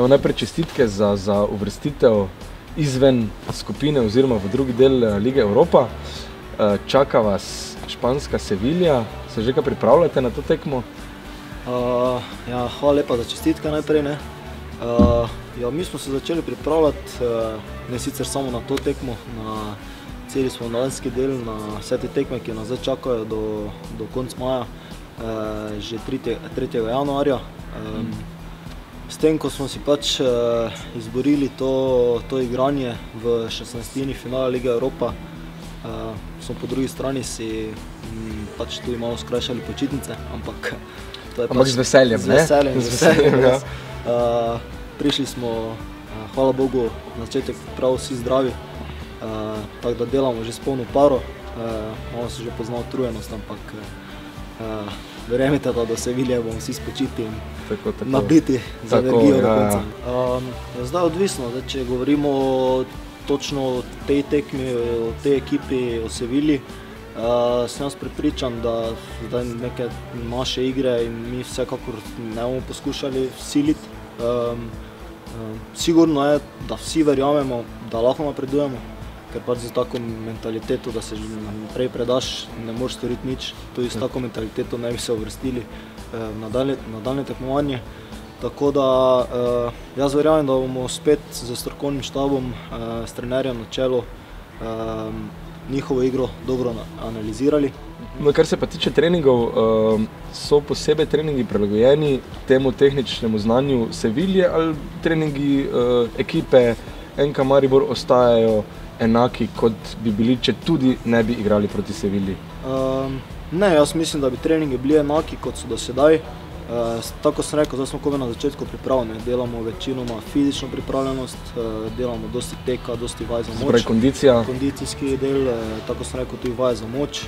Najprej čestitke za uvrstitev izven skupine oziroma v drugi del Lige Evropa. Čaka vas španska Sevilja. Se že kaj pripravljate na to tekmo? Hvala lepa za čestitke najprej. Mi smo se začeli pripravljati, ne sicer samo na to tekmo, na celi spomladanski del, na vse te tekme, ki nas zdaj čakajo do konca maja, že 3. januarja. S tem, ko smo si pač izborili to igranje v 16. finale Lige Evropa, smo po drugi strani si pač tudi malo skrajšali počitnice, ampak to je pač z veseljem, ne? Z veseljem, ja. Prišli smo, hvala Bogu, na začetek prav vsi zdravi, tako da delamo že s polno paro, malo se že pozna utrujenost, ampak verjemite, da do Sevilje bomo vsi spočiti in nabiti z energijo do konca. Zdaj odvisno, če govorimo točno o tej tekmi, o tej ekipi, o Sevilji, sem jaz prepričan, da zdaj neke naše igre in mi vsekakor ne bomo poskušali siliti. Sigurno je, da vsi verjamemo, da lahko napredujemo, ker pač za tako mentaliteto, da se že naprej predaš, ne moreš storiti nič. Tudi s tako mentaliteto ne bi se uvrstili na nadaljnje tekmovanje. Tako da jaz verjamem, da bomo spet z strokovnim štabom, s trenerjem na čelu, njihovo igro dobro analizirali. Kar se pa tiče treningov, so posebej treningi prilagojeni temu tehničnemu znanju Sevilje ali treningi ekipe NK Maribor ostajajo enaki, kot bi bili, če tudi ne bi igrali proti Sevilji? Ne, jaz mislim, da bi treningi bili enaki, kot so do sedaj. Tako sem rekel, zdaj smo komaj na začetku pripravljeni, delamo večinoma fizično pripravljenost, delamo dosti teka, dosti vaj za moč. Zdaj kondicija? Kondicijski del, tako sem rekel, tudi vaj za moč.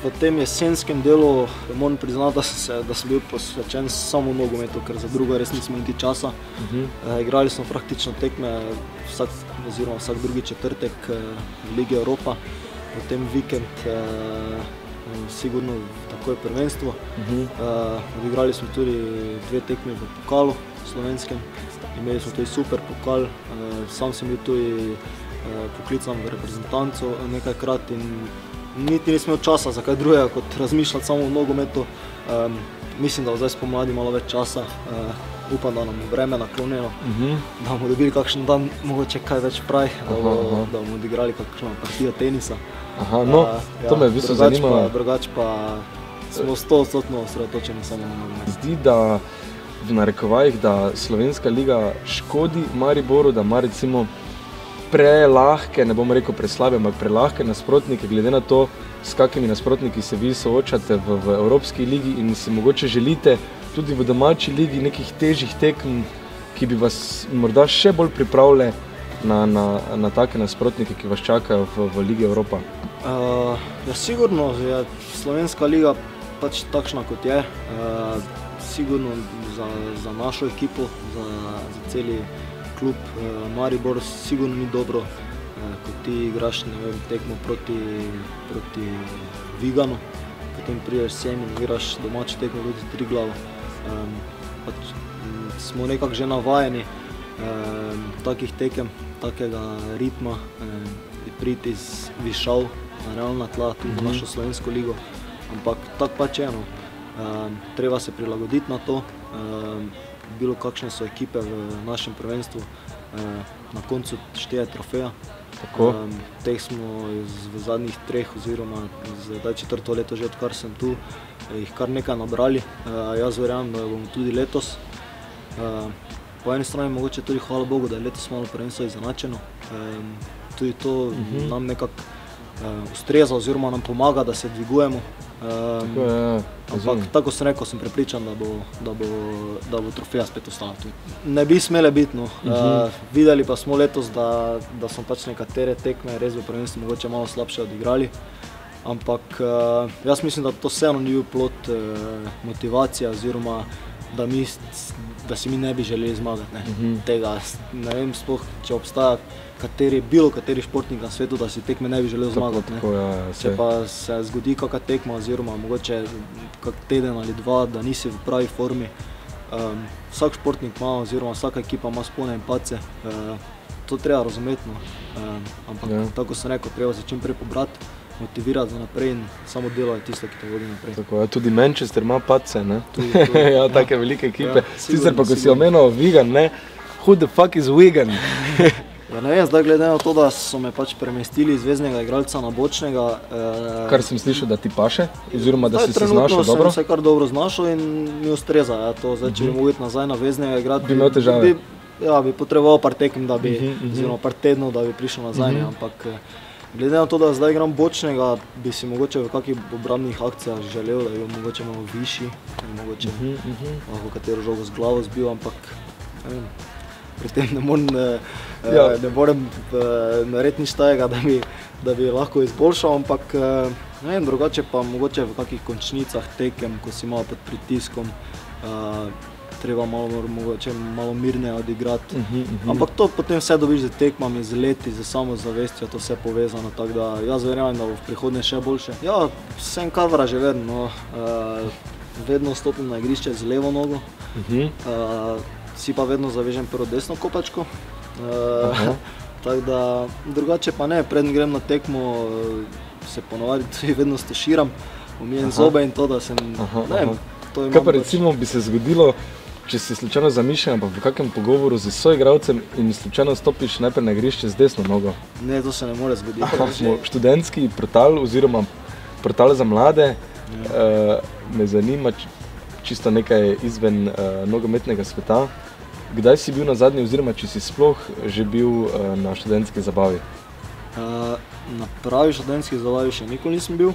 V tem jesenskem delu moram priznati, da sem bil posvečen samo nogometu, ker za drugo res nismo niti časa. Igrali smo praktično tekme vsak drugi četrtek v Ligi Evropa, potem vikend sigurno takoj prvenstvo. Odigrali smo tudi 2 tekmi v pokalu slovenskem, imeli smo tudi super pokal, sam sem bil tudi poklican v reprezentanco nekajkrat in niti nisem imel časa za kaj drugega, kot razmišljati samo o nogometu. Mislim, da zdaj spomladi malo več časa, upam, da nam bo vreme naklonjeno, da bomo dobili kakšen dan, mogoče kaj več praj, da bomo odigrali kakšno partijo tenisa. To me v bistvu zanima. Drugače pa smo 100% osredotočeni samo na nogomet. Zdi, da v narekovajih, da Slovenska liga škodi Mariboru, da ima recimo prelahke, ne bom rekel preslabe, ampak prelahke nasprotnike, glede na to, s kakimi nasprotniki se vi soočate v Evropski ligi in si mogoče želite tudi v domači ligi nekih težjih tekm, ki bi vas morda še bolj pripravile na take nasprotnike, ki vas čakajo v Ligi Evropa? Sigurno je Slovenska liga pač takšna, kot je. Sigurno za našo ekipo, za celi klub Maribor sigurno ni dobro, ko ti igraš tekmo proti Viganu, potem prideš sem in igraš domačo tekmo proti Triglavu. Smo nekako že navajeni takih tekem, takega ritma, priti iz Višav na realna tla, tudi v našo Slovensko ligo, ampak tako pač je. Treba se prilagoditi na to. Bilo kakšne so ekipe v našem prvenstvu, na koncu šteje trofeja. Teh smo v zadnjih 3 oziroma zdaj 4. leto že, odkar sem tu, jih kar nekaj nabrali. Jaz verjamem, da bomo tudi letos. Po eni strani mogoče tudi hvala Bogu, da je letos malo prvenstvo izenačeno. Tudi to nam nekako ustreza oziroma nam pomaga, da se dvigujemo. Ampak tako sem rekel, sem prepričan, da bo trofeja spet ostala tu. Ne bi smele biti, no. Videli pa smo letos, da smo pač nekatere tekme res v prvenstvu mogoče malo slabše odigrali. Ampak jaz mislim, da to vseeno ni bil plod motivacije oziroma da si mi ne bi želeli zmagati. Tega ne vem sploh, če obstaja bilo kateri športnik na svetu, da si tekme ne bi želel zmagati. Če pa se zgodi kakšna tekma oziroma mogoče kak teden ali dva, da nisi v pravi formi, Vsak športnik ima, oziroma vsaka ekipa ima spone in padce. To treba razumeti, no. Ampak tako sem rekel, treba se čim prej pobrati, motivirati za naprej in samo delo je tisto, ki te vodi naprej. Tako, ja, tudi Manchester ima padce, ne? Tudi. Ja, take velike ekipe. Ja, Sicer pa, ko si omenil Wigan, ne? Who the fuck is Wigan? Ja, ne vem, zdaj glede na to, da so me pač premestili iz zveznega igralca na bočnega. Kar sem slišal, da ti paše, oziroma da si se znašel dobro? Trenutno sem se kar dobro znašel in mi ustreza. Ja, to, zdaj, če bi mogel iti nazaj na veznega igrati, bi imel težave. Bi potreboval par tekem, oziroma par tednov, da bi prišel nazaj. Ampak glede na to, da zdaj igram bočnega, bi si mogoče v kakih obrambnih akcijah želel, da bi mogoče malo višji, mogoče lahko katero žogo z glavo zbil, ampak ne vem, pri tem ne morem narediti nič tajega, da bi lahko izboljšal, ampak ne vem, drugače pa mogoče v kakih končnicah tekem, ko si malo pod pritiskom, treba malo mirneje odigrati. Ampak to potem vse dobiš z tekmami, z leti, z samozavestjo, to vse povezano, tako da jaz verjamem, da bo v prihodnje še boljše. Ja, sem kavra že vedno, vedno stopim na igrišče z levo nogo, si pa vedno zavežem prvo desno kopačko, tako da drugače pa ne, preden grem na tekmo, se ponovadi tudi vedno stuširam, umijem zobe in to, da sem, ne vem, to imam. Kaj pa recimo bi se zgodilo, če si slučajno zamišljen, ampak v kakem pogovoru z soigralcem in slučajno stopiš najprej na igrišče z desno nogo? Ne, to se ne more zgoditi. Smo študentski portal oziroma portal za mlade, me zanima čisto nekaj izven nogometnega sveta. Kdaj si bil na zadnji oziroma če si sploh že bil na študentski zabavi? Na pravi študentski zabavi še nikoli nisem bil,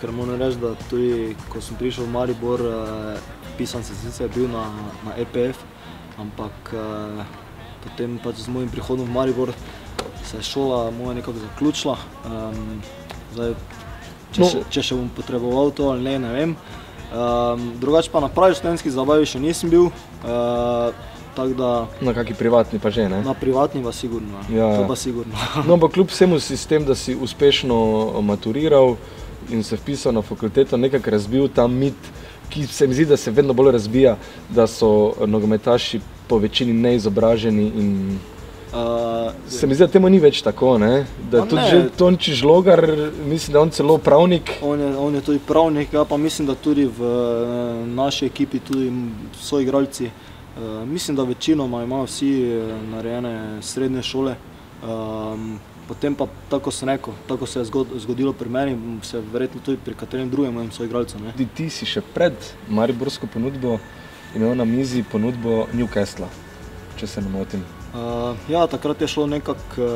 ker moram reči, da tudi ko sem prišel v Maribor, pisan sem sicer bil na EPF, ampak potem pač z mojim prihodom v Maribor se je šola moja nekako zaključila. Zdaj, če še bom potreboval to ali ne, ne vem. Drugače pa na pravi študentski zabavi še nisem bil, tako da... Na kaki privatni pa že, ne? Na privatni pa sigurno, to pa sigurno. No, ampak kljub vsemu si s tem, da si uspešno maturiral in se vpisal na fakulteto, nekako razbil ta mit, ki se mi zdi, da se vedno bolj razbija, da so nogometaši po večini neizobraženi in se mi zdi, da temu ni več tako, ne? Da tudi že Tonči Žlogar, mislim, da on celo pravnik. On je tudi pravnik, ja pa mislim, da tudi v naši ekipi tudi so igralci. Mislim, da večinoma imajo vsi narejene srednje šole. Potem pa, tako sem rekel, tako se je zgodilo pri meni, se verjetno tudi pri katerem drugem mojem soigralcu. Ti si še pred mariborsko ponudbo imel na mizi ponudbo Newcastle, če se ne motim. Ja, takrat je šlo nekako...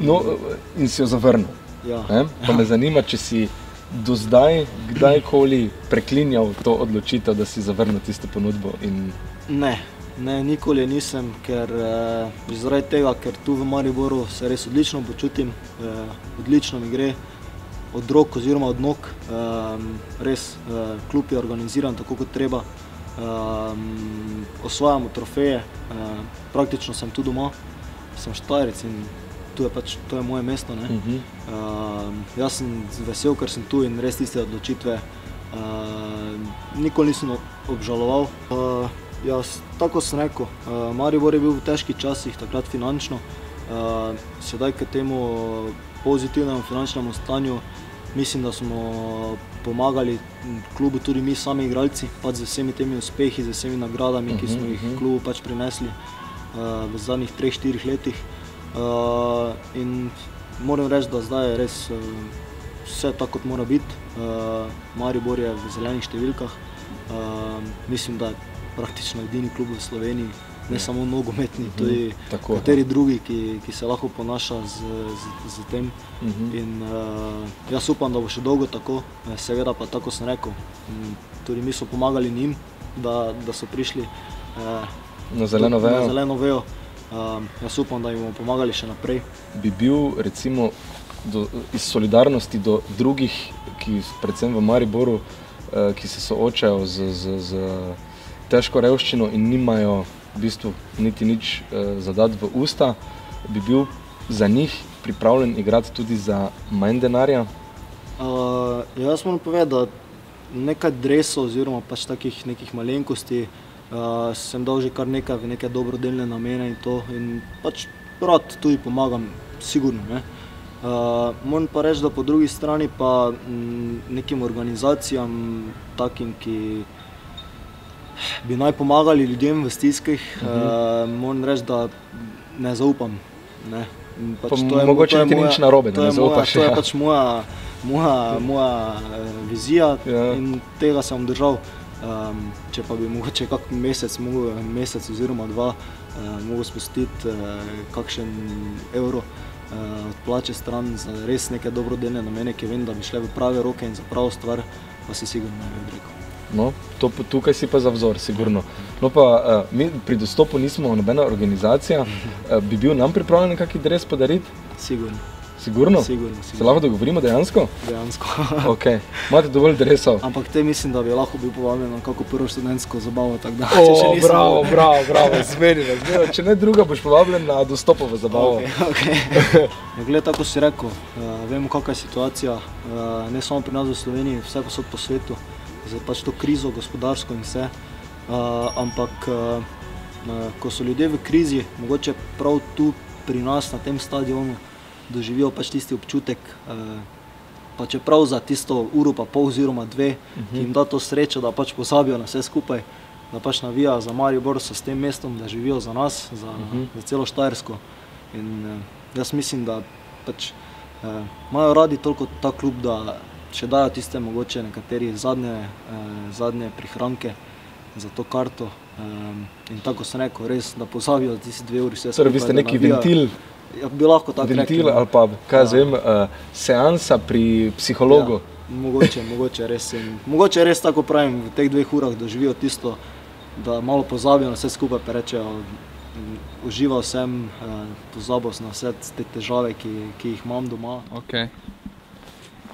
No, in si jo zavrnil. Ja. Pa me zanima, če si do zdaj kdajkoli preklinjal to odločitev, da si zavrnil tisto ponudbo in... Ne, nikoli nisem, ker zaradi tega, ker tu v Mariboru se res odlično počutim, odlično mi gre od rok oziroma od nog, res klub je organiziran tako kot treba, osvajamo trofeje, praktično sem tu doma, sem Štajerec in to je moje mesto. Jaz sem vesel, ker sem tu in res tiste odločitve nikoli nisem obžaloval. Tako sem rekel, Maribor je bil v težkih časih, takrat finančno, sedaj k temu pozitivnemu finančnemu stanju mislim, da smo pomagali klubu tudi mi sami igralci, pač z vsemi temi uspehi, z vsemi nagradami, ki smo jih klubu pač prinesli v zadnjih 3-4 letih. In moram reči, da zdaj je res vse tako, kot mora biti. Maribor je v zelenih številkah, mislim, da je praktično edini klub v Sloveniji, ne samo nogometni, tudi kateri drugi, ki se lahko ponaša z tem. In jaz upam, da bo še dolgo tako, seveda pa tako sem rekel, tudi mi so pomagali njim, da so prišli na zeleno vejo. Jaz upam, da jim bomo pomagali še naprej. Bi bil recimo iz solidarnosti do drugih, predvsem v Mariboru, ki se soočajo z težko revščino in nimajo v bistvu niti nič za dati v usta, bi bil za njih pripravljen igrati tudi za manj denarja? Jaz moram povedati, da nekaj dresov oziroma pač takih nekih malenkosti sem dal že kar nekaj v neke dobrodelne namene in to in pač rad tudi pomagam, sigurno, ne. Moram pa reči, da po drugi strani pa nekim organizacijam takim, ki bi naj pomagali ljudem v stiskah, moram reči, da ne zaupam, ne. Pa mogoče niti nič narobe, da ne zaupaš. To je pač moja vizija in tega sem držal. Če pa bi mogoče kak mesec oziroma dva mogel spustiti kakšen evro od plače stran za res neke dobrodelne namene, ki vem, da bi šle v prave roke in za pravo stvar, pa si sigurno ne bi odrekel. No, tukaj si pa za vzor, sigurno. No pa, mi pri Dostopu nismo nobena organizacija, bi bil nam pripravljen kaki dres podariti? Sigurno. Sigurno? Sigurno. Se lahko dogovorimo dejansko? Dejansko. Ok, imate dovolj dresov? Ampak te mislim, da bi lahko bil povabljen na kako prvo študentsko zabavo, tako da... Bravo, zmeni nas. Če ne druga, boš povabljen na Dostopovo zabavo. Ok. Gled, tako si rekel, vemo kakva je situacija, ne samo pri nas v Sloveniji, vse posod po svetu, za pač to krizo, gospodarsko in vse, ampak ko so ljudje v krizi, mogoče prav tu pri nas na tem stadionu, doživijo pač tisti občutek, pa čeprav za tisto uro pa pol oziroma dve, ki jim da to srečo, da pač pozabijo na vse skupaj, da pač navijajo za Maribor, so s tem mestom, da živijo za nas, za celo Štajersko. In jaz mislim, da pač imajo radi toliko ta klub, da še dajo tiste mogoče nekateri zadnje prihranke za to karto. In tako sem rekel, res, da pozabijo za tisti 2 uri vse skupaj. Torej, vi ste neki ventil? Ja, bi lahko tako rekli. Ventil ali pa, kaj jaz vem, seansa pri psihologu. Ja, mogoče res. Mogoče res tako pravim, v teh 2 urah doživijo tisto, da malo pozabijo na vse skupaj, pa rečejo, užival sem, pozabil sem na vse te težave, ki jih imam doma. Ok.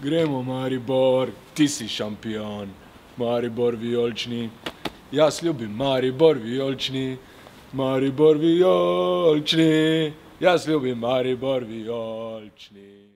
Gremo Maribor, ti si šampion, Maribor vijolični. Jaz ljubim Maribor vijolični, Maribor vijolični. Jaz ljubim Maribor vijolični.